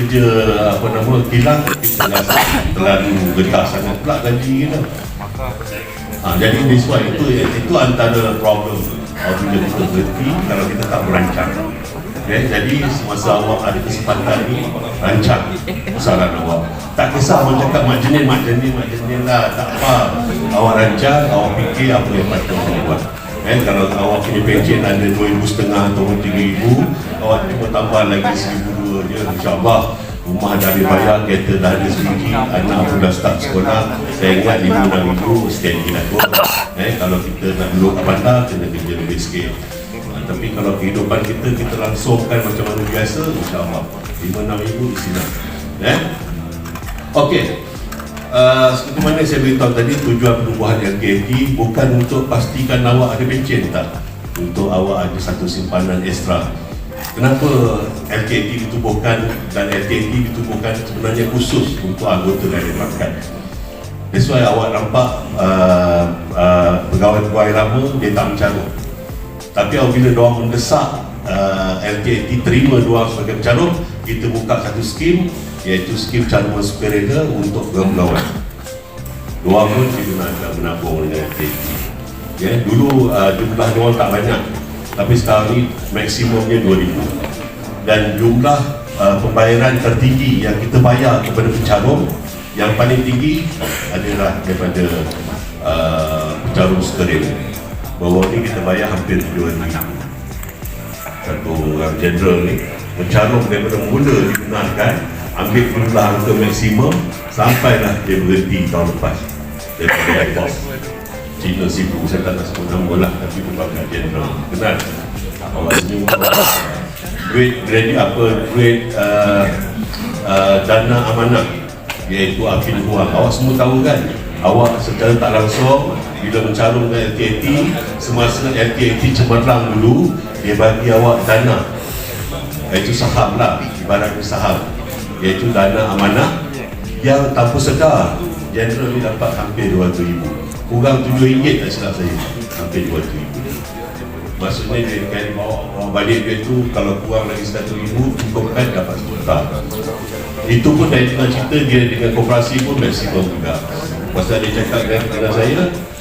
kerja kilang kita rasa terlalu getah sangat pula gaji kita. Jadi itu antara problem bila kita berhenti kalau kita tak merancang. Jadi semasa awak ada kesempatan ni, rancang usaha awak. Tak kisah orang cakap mak jenis lah, tak apa. Awak rancang, awak fikir apa yang patut awak buat. Kalau awak punya pencen ada 2,500 atau 3,000, awak cuma tambah lagi 1,200 je, insyaAllah rumah dah dibayar, kereta dah ada sebiji, anak pun dah start sekolah. Saya ingat 5,000-6,000 steady lah kot. Kalau kita nak duduk kat bandar, kena kerja lebih sikit. Tapi kalau kehidupan kita langsungkan macam mana biasa, insyaAllah 5-6,000 di sini. Okey. Seperti mana saya beritahu tadi, tujuan perubahan LKT bukan untuk pastikan awak ada pencen, tak. Untuk awak ada satu simpanan ekstra. Kenapa LKT ditubuhkan dan LKT ditubuhkan sebenarnya khusus untuk anggota dari rakyat. That's why awak nampak pegawai-pegawai lama dia tak mencarum. Tapi apabila diorang mendesak LKT terima diorang sebagai pencarum, kita buka satu skim, iaitu skim caruman superior untuk pegawai. Diorang pun juga nak menabung dengan LKT. Dulu jumlah diorang tak banyak, tapi sekarang ni maksimumnya 2,000. Dan jumlah pembayaran tertinggi yang kita bayar kepada pencarum yang paling tinggi adalah daripada pencarum superior. Bawah ni kita bayar hampir 7,000. Satu orang jeneral ni mencarum daripada mula dikenalkan, ambil jumlah angka maksimum sampailah dia berhenti tahun lepas daripada Airboss. Cina sibuk, saya tak nak sebut nama lah, tapi berbagai jeneral kenal. Awak senyum duit dana amanah, iaitu apil wang. Awak semua tahu kan, awak secara tak langsung bila mencarum dengan LKT, semasa LKT cemerlang dulu, dia bagi awak dana, iaitu saham lah, ibaratnya saham, iaitu dana amanah yang tanpa sedar jeneral ni dapat hampir 200,000, kurang RM7 tak silap saya, hampir 200,000. Maksudnya dia kali bawa balik duit tu, kalau kurang lagi 100,000 cukupkan dapat RM1. Itu pun dari tengah cerita dia dengan koperasi pun maksimum juga. Pasal dia cakap dengan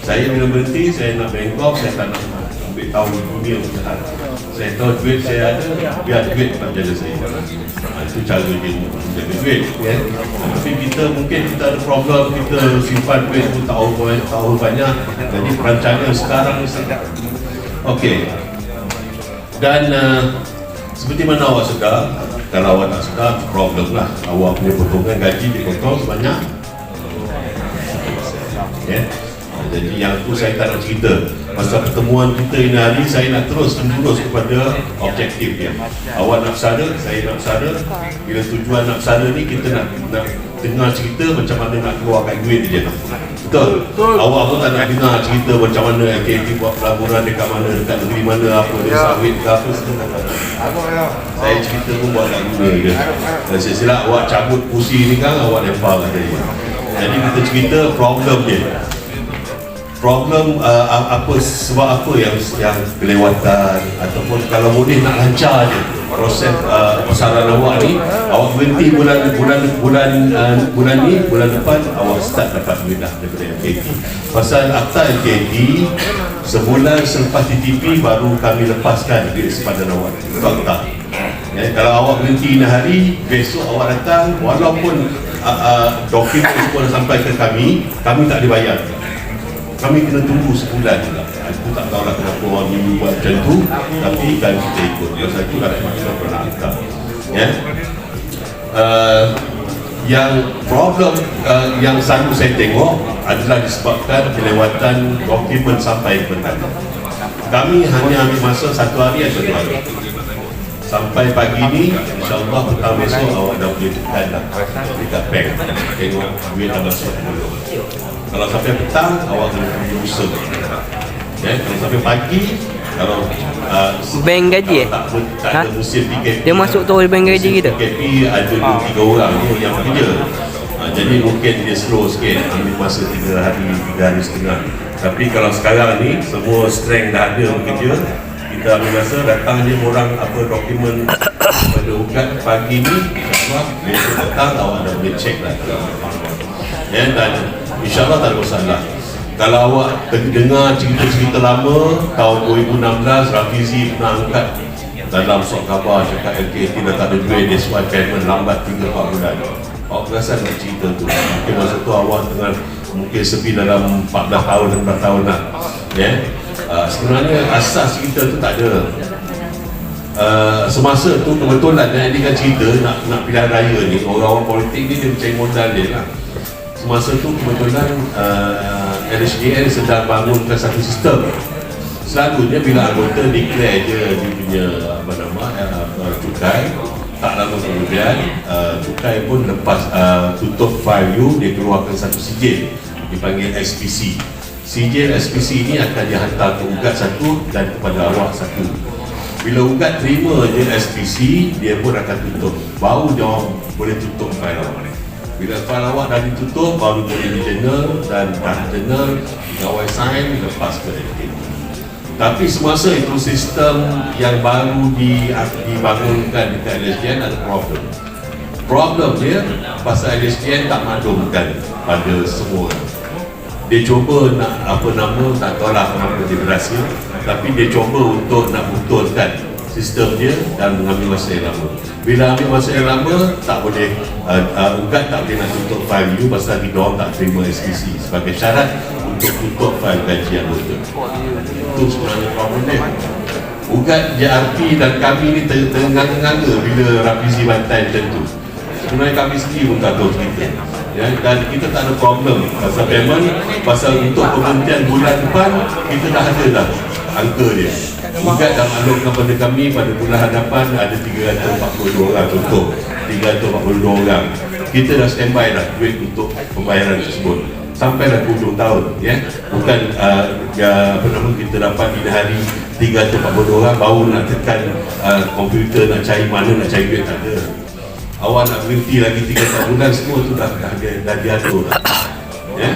saya bila berhenti, saya nak bengkok, saya tak nak ambil tahu dunia usaha. Saya tahu duit saya ada, biar duit tak jaga saya. Itu cara dia menjaga duit. Tapi kita mungkin kita ada problem, kita simpan duit pun tahu banyak. Jadi perancangan sekarang ni sangat. Okey. Dan seperti mana awak sedar, kalau awak tak sedar, problem lah. Awak punya potongan gaji dipotong sebanyak. Jadi yang tu saya tak nak cerita. Masa pertemuan kita ini hari, saya nak terus menurus kepada objektif dia. Awak nak bersara, saya nak bersara. Bila tujuan nak bersara ni, kita nak dengar cerita macam mana nak keluarkan duit je. Betul? Awak pun tak nak dengar cerita macam mana LKT buat pelaburan dekat mana, dekat negeri mana, apa dia sawit ke apa semua. Saya cerita pun buat tak guna je. Dan saya silap awak cabut kursi ni kan, awak lempar kat saya. Jadi kita cerita problem dia. Problem sebab apa yang kelewatan, ataupun kalau boleh nak lancar je proses pesaran awak ni, awak berhenti bulan depan awak start dapat duit dah daripada LKT. Pasal akta LKT sebulan selepas TTP baru kami lepaskan duit sepadan awak. Betul tak? Kalau awak berhenti ni hari, besok awak datang, walaupun dokumen semua sampai ke kami tak dibayar. Kami kena tunggu sebulan juga. Aku tak tahu lah kenapa orang ni buat macam tu, tapi kan kita ikut. Pasal itu lah kita pernah angkat. Yang problem yang selalu saya tengok adalah disebabkan kelewatan dokumen sampai ke kami. Kami hanya ambil masa 1 hari atau 2 hari. Sampai pagi ni, insyaAllah petang besok awak dah boleh tekan dah dekat bank. Tengok duit dah masuk dulu. Kalau sampai petang, awak kena pergi usaha. Kalau sampai pagi, kalau bank gaji tak ada musim PKP, dia masuk terus bank gaji kita. PKP ada 2-3 orang ni yang bekerja. Jadi mungkin dia slow sikit, ambil masa 3 hari setengah. Tapi kalau sekarang ni, semua strength dah ada bekerja, kita ambil masa, datang je orang apa dokumen pada ugat pagi ni, insyaAllah besok petang awak dah boleh check lah. Ya, dan insyaAllah tak ada masalah. Kalau awak dengar cerita-cerita lama tahun 2016 Rafizi pernah angkat dalam surat khabar cakap LKT dah tak ada duit, that's why payment lambat 3-4 bulan. Awak perasan nak cerita tu? Mungkin masa tu awak tengah mungkin sepi dalam 14 tahun, 16 tahun lah. Ya? Sebenarnya asas cerita tu tak ada. Semasa tu kebetulan dia kan cerita nak pilihan raya ni, orang-orang politik ni dia mencari modal dia lah. Semasa tu kebetulan LHDN sedang bangunkan satu sistem. Selalunya bila anggota declare dia punya cukai, tak lama kemudian cukai pun lepas tutup value, dia keluarkan satu sijil dipanggil SPC. Sijil SPC ini akan dihantar ke ugat satu dan kepada awak satu. Bila ugat terima je SPC, dia pun akan tutup. Baru dia boleh tutup file awak. Bila file awak dah ditutup, baru boleh di journal dan journal pegawai sign lepas ke LKT. Tapi semasa itu sistem yang baru dibangunkan dekat LHDN ada problem. Problem dia pasal LHDN tak maklumkan pada semua orang. Dia cuba nak tak tahulah kenapa dia berhasil, tapi dia cuba untuk nak betulkan sistem dia dan mengambil masa yang lama. Bila ambil masa yang lama, tak boleh ugat tak boleh nak tutup file you pasal kita tak terima SPC sebagai syarat untuk tutup file gaji anggota. Itu sebenarnya problem dia. Ugat JRP dan kami ni terengah-engah bila Rafizi bantai macam tu. Sebenarnya kami sendiri pun tak tahu cerita. Ya, dan kita tak ada problem pasal payment, pasal untuk pemberhentian bulan depan kita dah ada dah angka dia. Ugat dah maklumkan kepada kami pada bulan hadapan ada 342 orang contoh, 342 orang. Kita dah standby dah duit untuk pembayaran tersebut sampai dah hujung tahun, ya. Bukan kita dapat di hari 342 orang baru nak tekan komputer nak cari mana nak cari duit, tak ada. Awak nak berhenti lagi 3-4 bulan, semua tu dah diatur dah. Ya?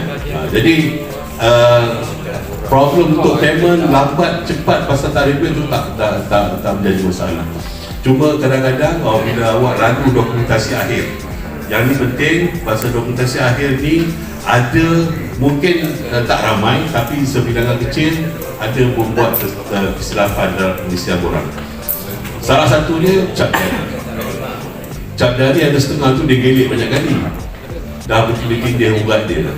Jadi problem untuk payment lambat cepat pasal tak ada duit tu tak menjadi masalah. Cuma kadang-kadang bila awak ragu dokumentasi akhir, yang ni penting pasal dokumentasi akhir ni ada mungkin tak ramai tapi sebilangan kecil ada membuat kesilapan dalam pengisian borang. Salah satunya cap jari ada setengah tu dia gelik banyak kali, dah bertindih ugat dia.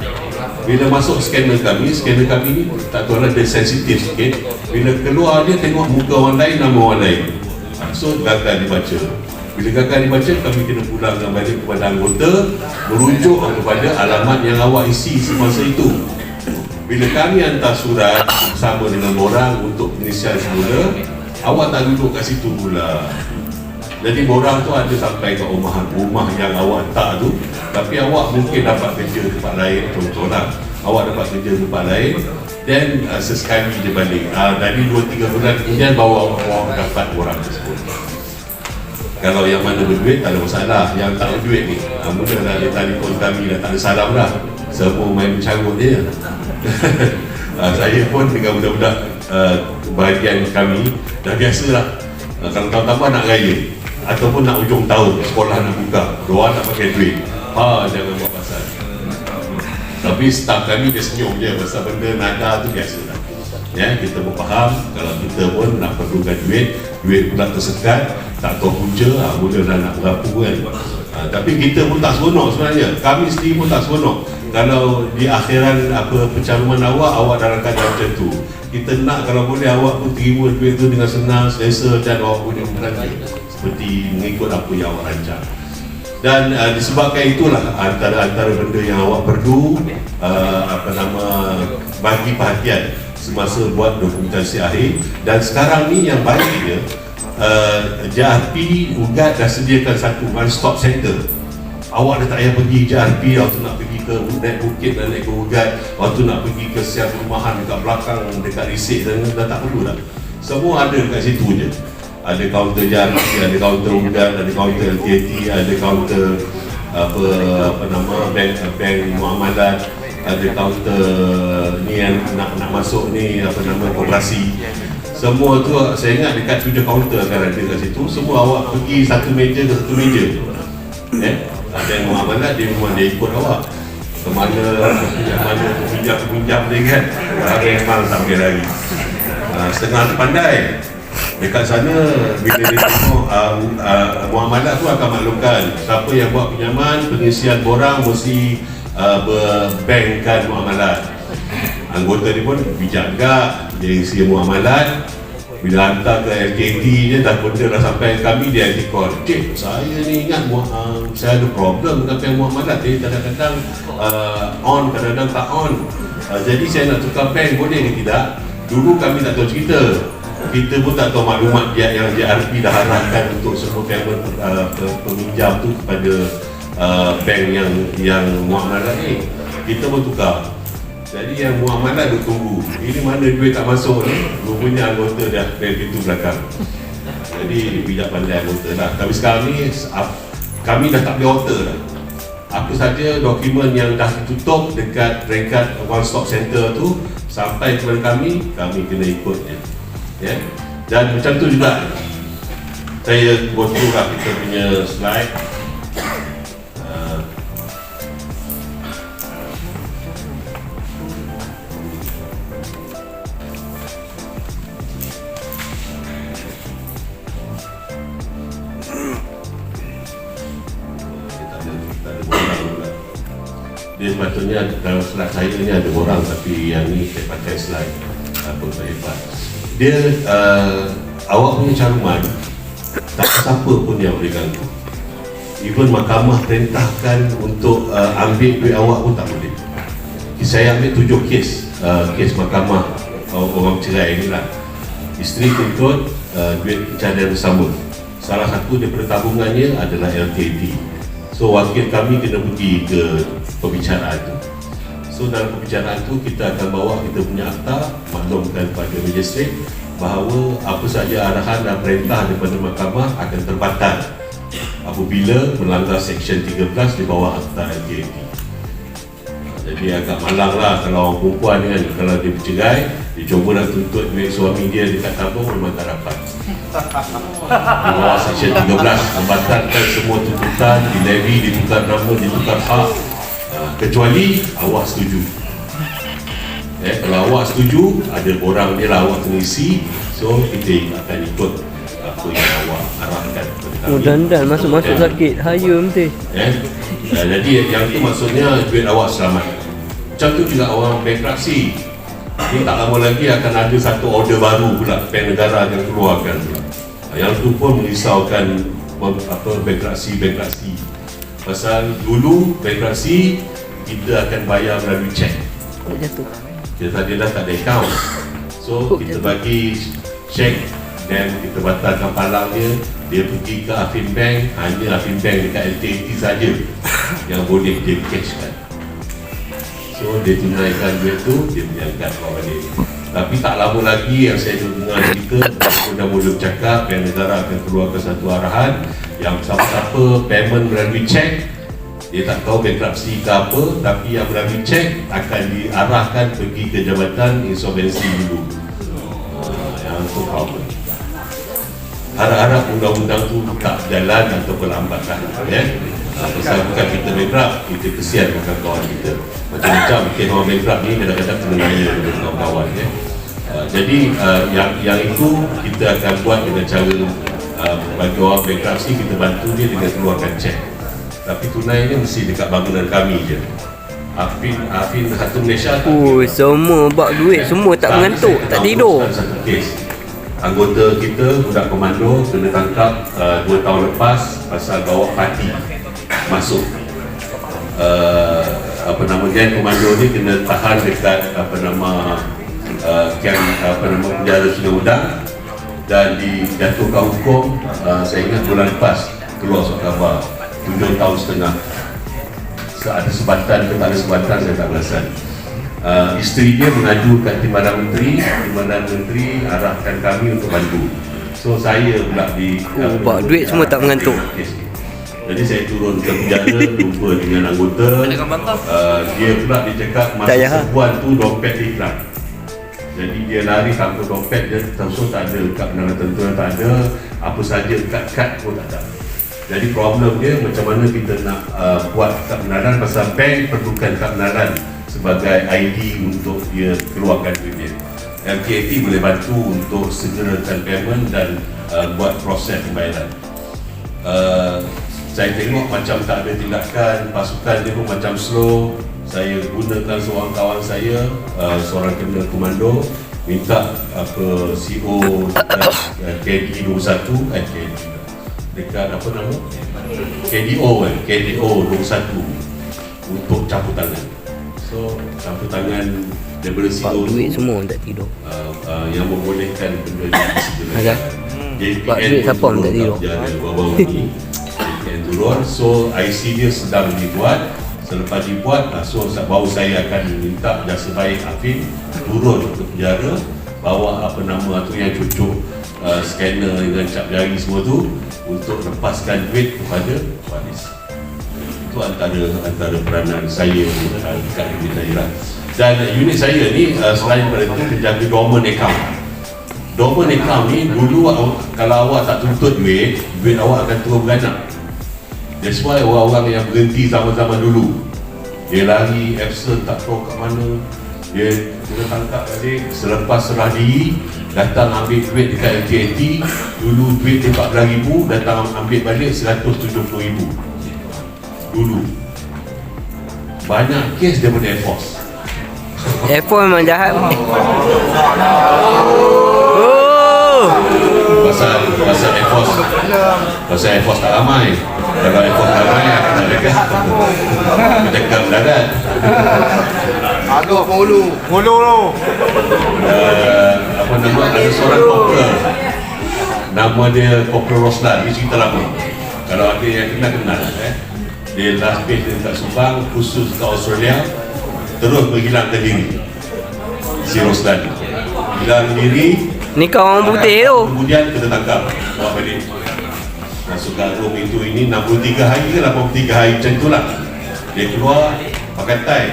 Bila masuk scanner kami ni tak tahu lah dia sensitif sikit. Bila keluar dia tengok muka orang lain, nama orang lain, so gagal dibaca. Bila gagal dibaca, kami kena pulangkan balik kepada anggota, merujuk kepada alamat yang awak isi semasa itu. Bila kami hantar surat bersama dengan orang untuk pengisian semula, awak tak duduk kat situ pula. Jadi borang tu ada sampai ke rumah yang awak tak tu, tapi awak mungkin dapat kerja tempat lain, contohlah awak dapat kerja tempat lain, dan sesekali dia balik. Dari 2-3 bulan kemudian baru awak dapat borang tersebut. Kalau yang mana berduit tak ada masalah, yang tak berduit ni mudahlah dia telefon kami dah tak ada salam dah, semua main mencarut dia. Saya pun dengan budak-budak bahagian kami dah biasalah. Kalau tambah nak raya ataupun nak hujung tahun, sekolah nak buka, diorang nak pakai duit, jangan buat pasal. Tapi staf kami dia senyum je pasal benda nada tu biasa lah. Ya, kita pun faham kalau kita pun nak perlukan duit pula tersekat, tak tahu punca, mula dah nak berapa kan. Tapi kita pun tak seronok sebenarnya, kami sendiri pun tak seronok kalau di akhiran pencalonan awak dalam keadaan macam tu. Kita nak kalau boleh awak pun terima duit tu dengan senang, selesa, dan awak punya belanja seperti mengikut apa yang awak rancang. Dan disebabkan itulah antara benda yang awak perlu bagi perhatian semasa buat dokumentasi akhir. Dan sekarang ni yang baiknya JRP ugat dah sediakan satu one stop center. Awak dah tak payah pergi JRP, waktu nak pergi ke naik bukit dan naik ke ugat, waktu nak pergi ke siap rumahan dekat belakang, dekat risik dan dah tak perlu dah. Semua ada dekat situ je. Ada kaunter JRP, ada kaunter ugat, ada kaunter LTT, ada kaunter bank muamalat, ada kaunter ni yang nak masuk ni koperasi. semua tu saya ingat dekat 7 kaunter akan ada kat situ. Semua awak pergi satu meja ke satu meja. Ada yang muamalat, dia memang dia ikut awak ke mana pinjam dia kan. Ada yang memang tak boleh lagi. Setengah tu pandai. Dekat sana bila dia tengok muamalat tu akan maklumkan siapa yang buat pinjaman, pengisian borang mesti berbankkan muamalat. Anggota dia pun bijak juga, dia isi muamalat. Bila hantar ke LKT je, dah benda dah sampai kami, dia call, cik saya ni ingat saya ada problem dengan bank muamalat, dia kadang-kadang on, kadang-kadang tak on. Jadi saya nak tukar bank, boleh ke tidak? Dulu kami tak tahu cerita, kita pun tak tahu maklumat yang JRP dah harapkan untuk semua payment peminjam tu kepada bank yang muamalat ni. Kita pun tukar. Jadi yang muamalat duk tunggu, ini mana duit tak masuk ni, rupanya anggota dah dari pintu belakang. Jadi bijak pandai anggota dah. Tapi sekarang ni kami dah tak boleh alter dah. Apa saja dokumen yang dah ditutup dekat peringkat one stop center tu sampai kepada kami kena ikut je. Ya. Dan macam tu juga saya go through lah kita punya slide. Dia sepatutnya dalam slide saya ni ada orang, tapi yang ni saya pakai slide apa hebat. Dia awak punya caruman tak siapa pun yang boleh ganggu. Even mahkamah perintahkan untuk ambil duit awak pun tak boleh. Saya ambil 7 kes mahkamah orang cerai ni lah. Isteri tuntut duit pencarian bersama. Salah satu daripada tabungannya adalah LTT. So wakil kami kena pergi ke perbicaraan tu. So dalam perbicaraan tu kita akan bawa kita punya akta, maklumkan kepada magistrate bahawa apa saja arahan dan perintah daripada mahkamah akan terbatal apabila melanggar Seksyen 13 di bawah akta LTT. Jadi agak malang lah kalau orang perempuan ni kan, kalau dia bercerai, dia cuba nak tuntut duit suami dia dekat tabung, memang tak dapat. Di bawah Seksyen 13 membatalkan semua tuntutan, dilevy, ditukar nama, ditukar hak, kecuali awak setuju. Kalau awak setuju, ada orang dia lah awak kena isi, so kita akan ikut apa yang awak arahkan kepada kami. Oh dandan masuk-masuk sakit, hayum tu. Jadi yang tu maksudnya duit awak selamat. Macam tu juga orang bankruptcy. Ini tak lama lagi akan ada satu order baru pula, bank negara akan keluarkan pula. Yang tu pun merisaukan bankruptcy. Pasal dulu bankruptcy kita akan bayar melalui cek. Oh jatuh. Kita dah tak ada account. So kita bagi cek dan kita batalkan palangnya. Dia pergi ke Afin Bank, hanya Afin Bank dekat LTT saja yang boleh dia cashkan. So dia tunaikan duit tu, dia menyangkat bawa balik. Tapi tak lama lagi yang saya dengar cerita, sudah mula bercakap yang negara akan keluarkan satu arahan yang siapa-siapa payment melalui cek, dia tak tahu bankruptcy ke apa, tapi yang melalui cek akan diarahkan pergi ke Jabatan Insolvensi dulu. Yang tu problem. Harap-harap undang-undang tu tak jalan atau lambatlah, ya. Pasal bukan kita bankrupt, kita kesian kawan-kawan kita. Macam-macam kes orang bankrupt ni kadang-kadang kena nanya dengan kawan-kawan, ya. Jadi yang itu kita akan buat dengan cara bagi orang bankruptcy, kita bantu dia dengan keluarkan cek. Tapi tunainya mesti dekat bangunan kami je. Afin Satu Malaysia tu. Semua bak duit semua tak mengantuk, tak tidur. Satu kes. Anggota kita, budak komando, kena tangkap 2 tahun lepas pasal bawa parti masuk. Geng komando ni kena tahan dekat penjara Sungai Udang dan dijatuhkan hukum, saya ingat bulan lepas keluar surat khabar 7 tahun setengah. Ada sebatan ke tak ada sebatan saya tak perasan. Isteri dia mengaju kat Timbalan Menteri arahkan kami untuk bantu. So saya pula bak duit semua tak mengantuk. Jadi saya turun ke penjara, jumpa dengan anggota. Dia pula dia cakap masa sebuan tu dompet dia hilang. Jadi dia lari tanpa dompet, dia langsung tak ada kad penerangan tentera, tak ada apa saja, kad pun tak ada. Jadi problem dia macam mana kita nak buat kad penaran, pasal bank perlukan kad penaran sebagai ID untuk dia keluarkan duit. MTAT boleh bantu untuk segerakan payment dan buat proses pembayaran. Saya tengok macam tak ada tindakan, pasukan dia pun macam slow. Saya gunakan seorang kawan saya, seorang kena komando, minta apa CO KD21, dekat apa nama? KDO 21 untuk campur tangan. So campur tangan daripada Bak CO duit tu, semua tak tidur. yang membolehkan benda ni Ada. Bak duit siapa pun tak tidur. baru-baru ni JPN turun. So IC dia sedang dibuat. Selepas dibuat, so baru saya akan minta jasa baik Afif turun ke penjara, bawa apa nama tu yang cucuk scanner dengan cap jari semua tu untuk lepaskan duit kepada waris. Itu antara peranan saya dekat unit saya. Dan unit saya ni selain daripada itu menjaga dormant account. Dormant account ni dulu kalau awak tak tuntut duit awak akan terus beranak. That's why orang-orang yang berhenti zaman-zaman dulu, dia lari, absent, tak tahu kat mana, dia kena tangkap balik. Selepas serah diri, datang ambil duit dekat MTAT. Dulu duit dia 14,000, datang ambil balik 170,000 dulu. Banyak kes daripada Air Force. F4 memang jahat. Oh. Pasal Air Force, pasal Air Force tak ramai. Kalau Air Force tak ramai, aku tak dekat. Aku cakap darat. Aduh, mulu tu. Apa nama, ada seorang corporal, nama dia Corporal Roslan. Dia cerita lama. Kalau ada yang kenal dia last base dia kat Subang, khusus ke Australia, terus menghilangkan diri. Si Roslan hilang diri. Ni kau orang putih tu. Kemudian kena tangkap, bawa balik. Masuk kat room itu ini 63 hari ke 83 hari macam itulah. Dia keluar pakai tie.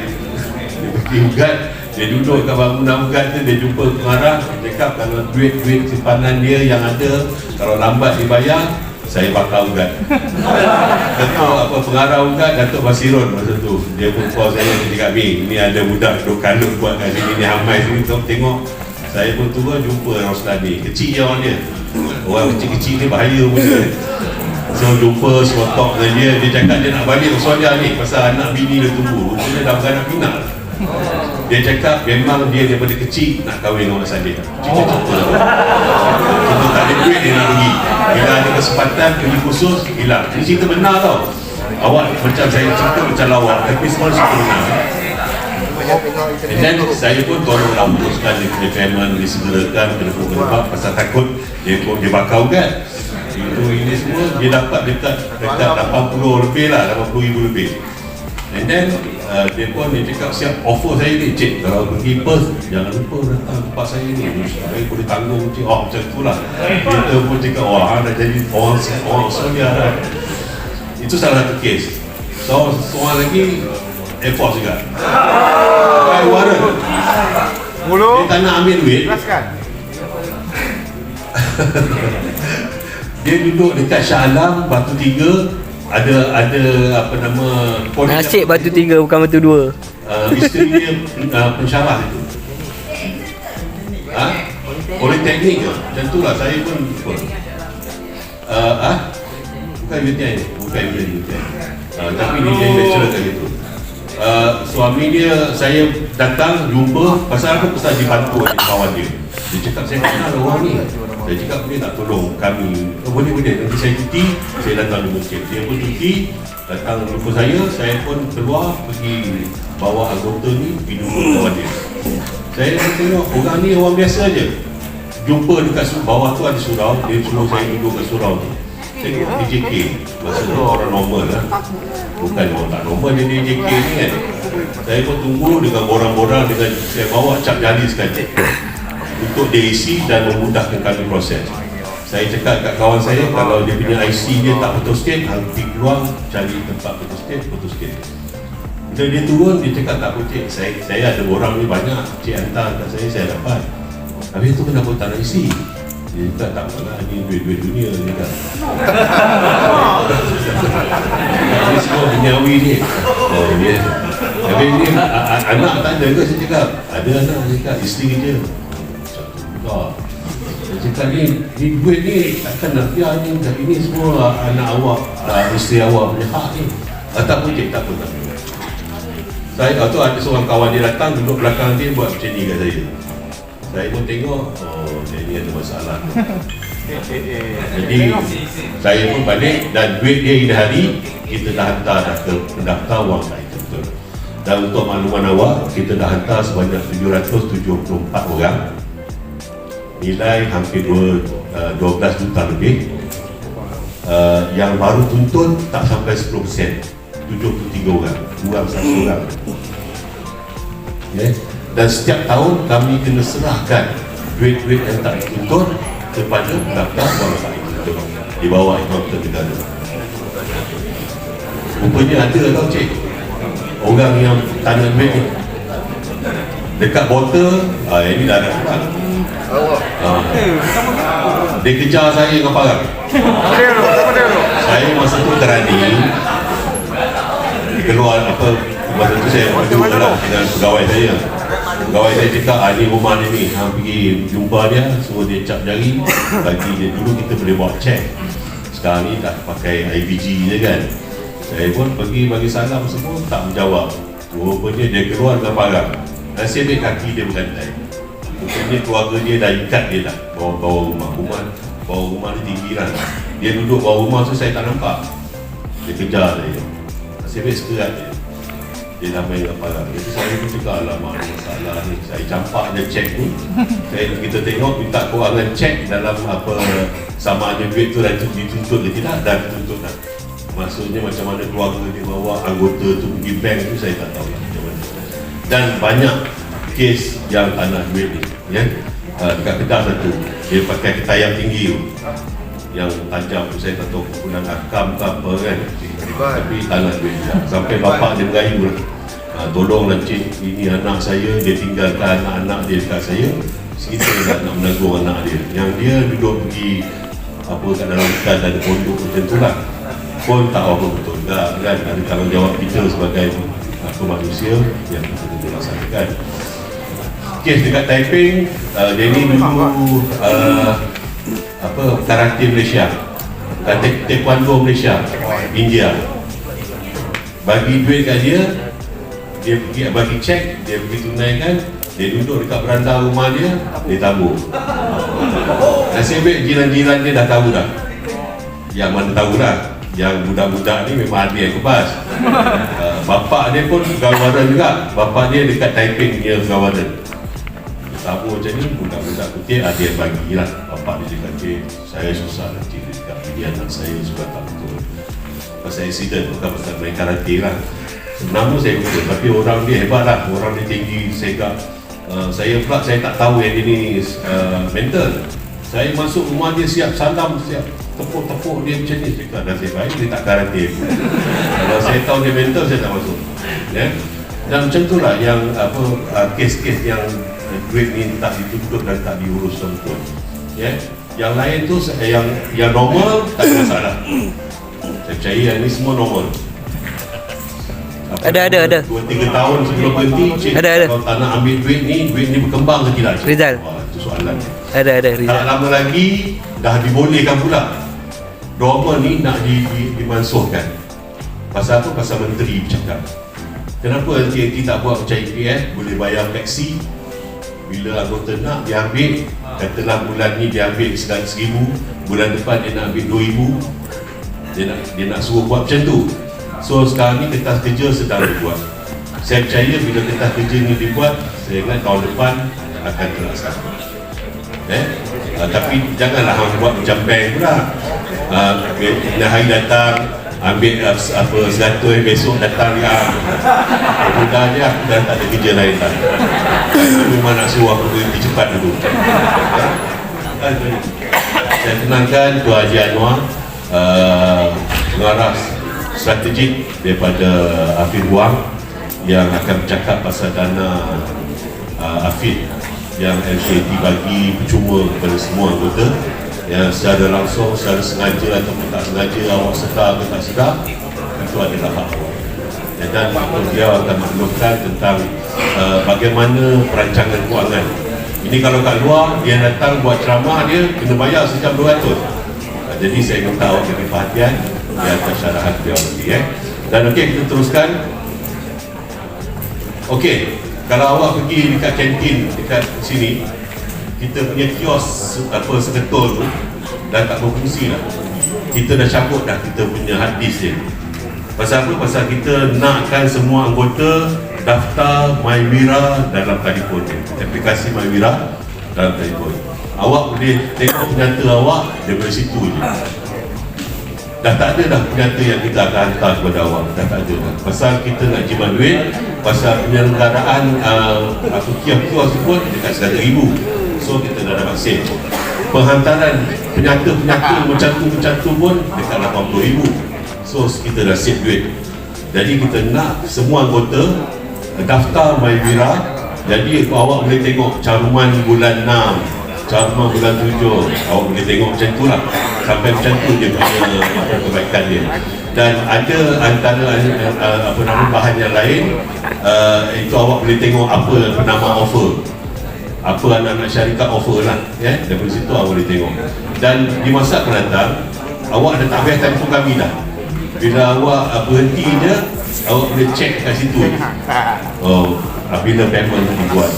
Dia pergi ugat, dia duduk kat bangunan ugat tu, dia jumpa pengarah, dia cakap kalau duit simpanan dia yang ada, kalau lambat dibayar, saya bakar ugat. Ketua apa pengarah ugat, Datuk Basirun masa tu. Dia pun call saya, dia cakap, ni ada budak duduk kalut buat kat sini, ni hamai sini, tengok. Saya pun turun jumpa Roslan ni, kecil je orang dia. Orang kecil-kecil ni bahaya punya. So jumpa, serotok dengan dia cakap dia nak balik Australia ni pasal anak bini dia tunggu. Dia dah beranak pinak. Dia cakap memang dia daripada kecil nak kahwin dengan orang Sadik. Cita-cita. Cuma tak ada duit dia nak pergi. Bila ada kesempatan pergi khusus, hilang. Ini cerita benar tau. Awak macam saya cerita macam lawak, tapi semua cerita benar. Dan saya pun tolong lampuskan dia payment, disegerakan, kena buat pasal takut dia bakar ugat. Itu ini semua dia dapat dekat 80 lebih lah, 80,000 lebih. And then dia pun dia cakap siap offer saya ni, cik kalau pergi Perth jangan lupa datang tempat saya ni, saya boleh tanggung cik. Oh macam tu lah. Kita pun cakap wah dah jadi orang Australia dah. Itu salah satu kes. So seorang lagi Air Force juga. Pakai warrant. Dia tak nak ambil duit. Dia duduk dekat Shah Alam, Batu Tiga. Ada apa nama, Nasib Batu 3 bukan Batu 2. Isteri dia pensyarah itu. Politeknik ke? Macam tu lah, saya pun bukan UTI, bukan UTI. Tapi dia lecturer kat situ. Suami dia, saya datang jumpa pasal apa, pasal dibantu oleh kawan dia. Dia cakap saya kenal orang ni. Saya cakap boleh tak tolong kami. Boleh nanti saya cuti, saya datang jumpa sikit. Dia pun cuti, datang jumpa saya pun keluar pergi bawa anggota ni pergi jumpa kawan dia. Saya tengok orang ni orang biasa je. Jumpa dekat bawah tu ada surau, dia suruh saya duduk kat surau tu. Saya tengok DJK, maksudnya orang normal lah. Bukan orang tak normal dia DJK ni kan. Saya pun tunggu dengan borang-borang, dengan saya bawa cap jari sekali untuk dia isi dan memudahkan kami proses. Saya cakap kat kawan saya, kalau dia punya IC dia tak betul sikit, pergi keluar cari tempat betul sikit. Bila dia turun, dia cakap tak apa cik, saya ada orang ni banyak, cik hantar kat saya dapat. Habis tu kenapa tak nak isi? Dia cakap tak apa lah, ni duit-duit dunia. Dia cakap ini semua duniawi ni. Oh ya. Habis ni anak tak ada ke? Saya cakap ada anak. Dia cakap isteri je. Tak. Dia cakap ni duit ni takkan nak biar ni. Ini semua anak awak, isteri awak punya hak ni. Tak apa cik, tak apa. Saya tu ada seorang kawan dia datang duduk belakang dia buat macam ni kat saya. Saya pun tengok, oh dia ni ada masalah. Jadi saya pun balik dan duit dia ini hari kita dah hantar dah ke pendaftar wang item betul. Dan untuk makluman awak, kita dah hantar sebanyak 774 orang. Nilai hampir 12 juta lebih. Yang baru tuntut tak sampai 10%. 73 orang, kurang 1 orang. Okay. Dan setiap tahun kami kena serahkan duit-duit yang tak dituntut kepada daftar wang tak dituntut di bawah akaunten negara. Rupanya ada tau cik, orang yang tanya duit ni dekat botol, ini dah ada tempat. Dia kejar saya dengan parang. Saya masa tu terani keluar masa tu saya berdua lah dengan pegawai saya. Pegawai saya cakap, ni rumah dia ni, pergi jumpa dia, suruh dia cap jari, bagi dia. Dulu kita boleh buat cek, sekarang ni tak pakai IBG je kan. Saya pun pergi bagi salam semua, tak menjawab. Rupanya dia keluar dengan parang. Nasib baik kaki dia bergantai. Rupanya keluarga dia dah ikat dia dah bawa rumah dia tinggi lah. Dia duduk bawah rumah tu saya tak nampak. Dia kejar saya. Nasib baik sekerat dia dah main dengan parang. Jadi saya pun cakap, alamak ada masalah ni. Saya campak je cek tu. Kita tengok, minta kewangan cek dalam apa, sama ada duit tu dah dituntut ke tidak. Dah dituntut dah. Maksudnya macam mana keluarga dia bawa anggota tu pergi bank tu saya tak tahu lah macam mana. Dan banyak kes yang tak nak duit ni ya? Dekat Kedah satu, dia pakai ketayam tinggi tu yang tajam tu, saya tak tahu kegunaan akam ke apa kan, tapi tak nak duit dia. Sampai bapak dia merayu lah, tolonglah cik, ini anak saya, dia tinggalkan anak-anak dia dekat saya, kita nak menanggung anak dia yang dia duduk pergi apa kat dalam hutan ada pondok macam tu lah, pun tak apa betul juga kan. Ada tanggungjawab kita sebagai manusia yang kita kena laksanakan. Kes dekat Taiping, dia ni dulu karate Malaysia, taekwondo Malaysia, India. Bagi duit kat dia pergi bagi cek, dia pergi tunaikan, dia duduk dekat beranda rumah dia tabur. Nasib baik jiran-jiran dia dah tahu dah. Yang mana tahu dah, yang budak-budak ni memang ada yang kebas. Bapak dia pun pegawai juga, bapak dia dekat Taiping dia pegawai. Tabur macam ni, budak-budak kutip ada yang bagilah. Bapak dia cakap, cik, saya susah lah cik, dia cakap, ini anak saya suka tak betul. Pasal accident, bukan pasal main karate lah. Nama saya betul, tapi orang dia hebat lah, orang dia tinggi, saya pula, saya tak tahu yang dia ni mental. Saya masuk rumah dia siap salam, siap tepuk-tepuk dia macam ni, cakap nasib baik dia tak karate pun. Kalau saya tahu dia mental, saya tak masuk ya? Dan macam itulah yang kes-kes yang duit ni tak ditutup dan tak diurus betul ya? Yang lain tu yang normal tak ada masalah. Saya percaya yang ni semua normal. Ada 2-3 tahun sebelum berhenti cik, ada. kalau tak nak ambil duit ni berkembang ke tidak cik? Rizal, itu soalan. Ada Rizal. Tak lama lagi dah dibolehkan pula normal ni nak dimansuhkan. Pasal apa? Pasal menteri bercakap, kenapa LTT tak buat macam EPF, boleh bayar taksi bila anggota nak dia ambil, katalah bulan ni dia ambil RM1,000, bulan depan dia nak ambil RM2,000, dia nak suruh buat macam tu. So sekarang ni kertas kerja sedang dibuat. Saya percaya bila kertas kerja ni dibuat, saya ingat tahun depan akan terlaksana. Tapi janganlah hang buat macam bank pula. Hari datang ambil 100, besok datang mudah je, aku dah tak ada kerja lain lah. Memang nak suruh aku berhenti cepat dulu. Saya kenalkan Tuan Haji Anwar, pengarah strategik daripada Afif Wang. yang akan bercakap pasal dana AFID yang LKT bagi percuma kepada semua anggota, yang secara langsung, secara sengaja ataupun tak sengaja awak sedar atau tak sedar, itu adalah hak awak. Dan beliau akan maklumkan tentang bagaimana perancangan kewangan. Ini kalau kat luar, dia datang buat ceramah, dia kena bayar sejam 200. Jadi saya minta awak beri perhatian di atas syarahan beliau nanti. Dan okey, kita teruskan. Okey, kalau awak pergi dekat kantin dekat sini, kita punya kios seketul tu dah tak berfungsi lah. Kita dah cabut dah kita punya hard disk dia. Pasal apa? Pasal kita nakkan semua anggota daftar MyWira dalam telefon dia, aplikasi MyWira dalam telefon. Awak boleh tengok penyata awak daripada situ je. Dah tak ada dah penyata yang kita akan hantar kepada awak. Dah tak ada dah. Pasal kita nak jimat duit, pasal penyelenggaraan kios tu pun dekat 100,000. So kita dah dapat save. Penghantaran penyata-penyata macam tu pun dekat 80,000. So kita dah save duit. Jadi kita nak semua anggota daftar MyWira. Jadi awak boleh tengok caruman bulan 6, caruman bulan 7, awak boleh tengok macam tu lah. Sampai macam tu dia punya kebaikan dia. Dan ada antara bahan yang lain, itu awak boleh tengok apa nama offer, apa anak-anak syarikat offer lah, daripada situ awak boleh tengok. Dan di masa akan datang, awak dah tak payah telefon kami dah. Bila awak berhenti je, awak boleh check kat situ. Bila payment tu dibuat,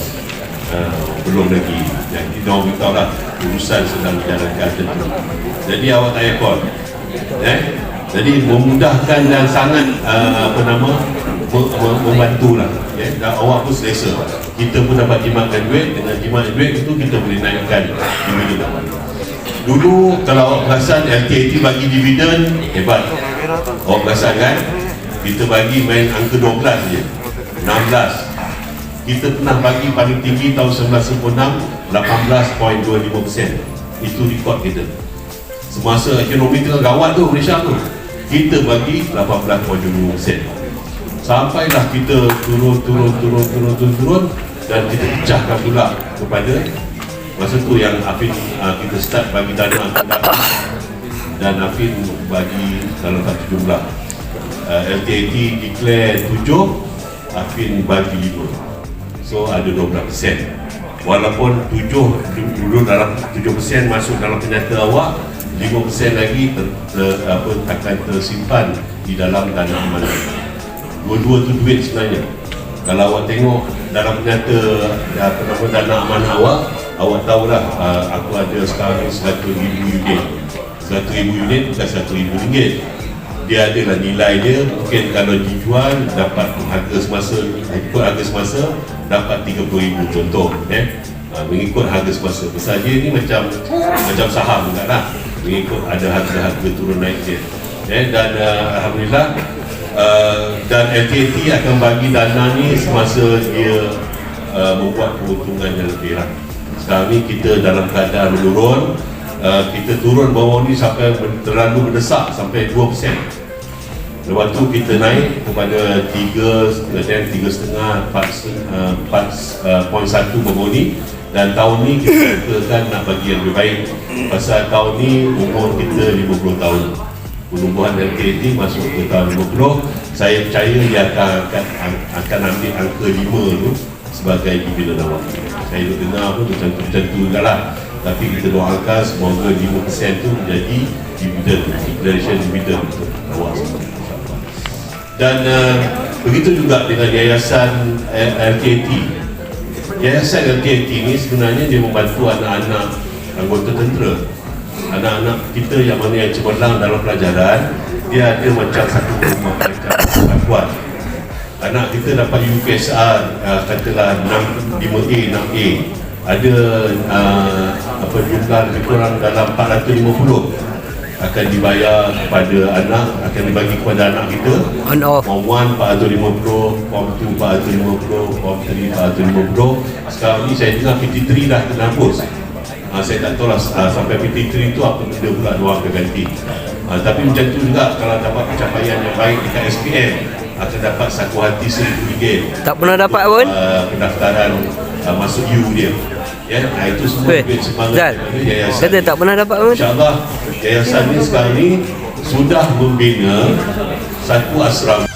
belum lagi. Yang kita orang beritahu lah, urusan sedang dijalankan tentu. Jadi awak tak payah call. Jadi memudahkan dan sangat membantu lah. Dan awak pun selesa. Kita pun dapat jimatkan duit. Dengan jimat duit itu kita boleh naikkan dividen. Dulu kalau awak perasan LKT bagi dividen, hebat. Awak perasan kan? Kita bagi main angka 12 je, 16. Kita pernah bagi paling tinggi tahun 1996 18.25%. Itu rekod kita. Semasa ekonomi tengah gawat tu Malaysia tu, kita bagi 18.25%. Sampailah kita turun dan kita pecahkan pula kepada masa tu yang Afin kita start bagi dana dan Afin bagi dalam satu jumlah. LTAT declare 7, Afin bagi 5. So ada 12%. Walaupun 7 dulu dalam 7% masuk dalam penyata awak, 5% lagi akan tersimpan di dalam dana amanah. Dua-dua tu duit sebenarnya. Kalau awak tengok dalam penyata dana amanah awak tahulah aku ada sekarang 100,000 unit. 100,000 unit bukan 100,000 ringgit. Dia adalah nilai dia, mungkin kalau dijual dapat harga semasa dapat 30,000 contoh, mengikut harga semasa. Besar dia ni macam saham juga lah, mengikut ada harga turun naik dia. Dan alhamdulillah, dan LKT akan bagi dana ni semasa dia membuat keuntungan yang lebih lah. Sekarang ni kita dalam keadaan menurun, kita turun bawah ni sampai terlalu mendesak sampai 2%. Lepas tu kita naik kepada 3.5, 4.1 bawah ni. Dan tahun ni kita katakan nak bagi yang lebih baik. Pasal tahun ni umur kita 50 tahun. Penumbuhan LKT masuk ke tahun 50. Saya percaya dia akan ambil angka 5 tu sebagai dividen awak. Saya dengar pun macam tu juga lah. Tapi kita doakan semoga 5% tu menjadi dividen, declaration dividen untuk awak semua. Dan begitu juga dengan yayasan LKT. Yayasan LKT ni sebenarnya dia membantu anak-anak anggota tentera. Anak-anak kita yang mana yang cemerlang dalam pelajaran, dia ada macam satu rumah macam bantuan. Anak kita dapat UPSR katalah 5A, 6A. Ada jumlah lebih kurang dalam 450 akan dibayar kepada anak, akan dibagi kepada anak kita. Form 1 450, Form 2 450, Form 3 450. Sekarang ni saya dengar PT3 dah kena hapus. Saya tak tahu lah sampai PT3 itu apa benda pula diorang akan ganti. Tapi macam tu juga kalau dapat pencapaian yang baik dekat SPM, akan dapat saku hati RM1,000 Tak pernah dapat pun. pendaftaran masuk U dia. Ya, itu semua Weh, duit semangat Zal, daripada yayasan. kata tak pernah dapat pun. InsyaAllah yayasan ni sekarang ni sudah membina satu asrama.